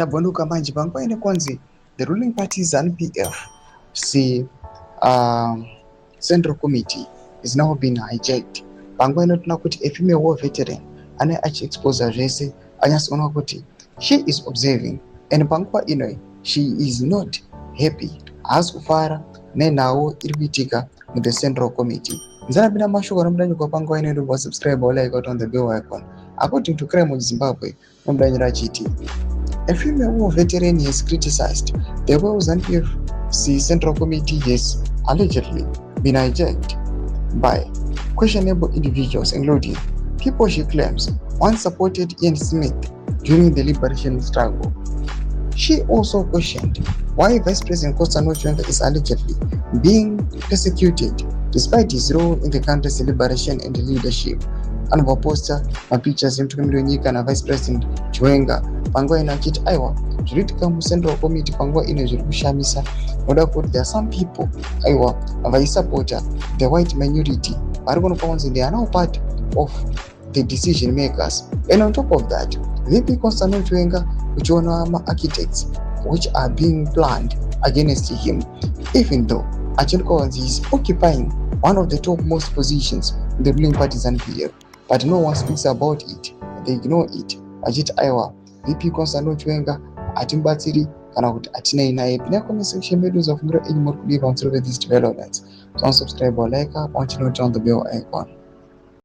chabvanuka manje panguva ine kwanzi the ruling party ZANU-PF Central Committee is now being hijacked. Panguva inotina kuti a female war veteran ane achiexposa zvese anyatsoona kuti she is observing, and panguva ino she is not happy, haasi kufara nenhau iri kuitika the Central Committee. Nzanapinda mashoko anomudanyirwa panguva ino iri subscribe or like on the bell icon. According to crime of Zimbabwe, nomudanyira achiti a female war veteran has criticized the way ZANU-PF Central Committee has allegedly been hijacked by questionable individuals, including people she claims once supported Ian Smith during the liberation struggle. She also questioned why Vice President Chiwenga is allegedly being persecuted despite his role in the country's liberation and leadership. Anobva posta mapictures emutungamiri wenyika naVice President Chiwenga panguva ino achiti aiwa zviriitika muCentral Committee panguva ino zviri kushamisa, noda kuti there are some people aiwa vaisupporta the white minority vari kuonekwa kunzi they are now part of the decision makers. And on top of that, VP Constantine Chiwenga uchiona ma-architects which are being planned against him, even though Achilko is occupying one of the topmost positions in the ruling party ZANU-PF, but no one speaks about it. They ignore it. Achiti aiwa VP Constantine Chiwenga atimbatsiri kana kuti atinei naye. Pina comment section medu zvafungira enyu muri kudiwa pamusoro pe these developments. Don't subscribe or like, want to note on the bell icon.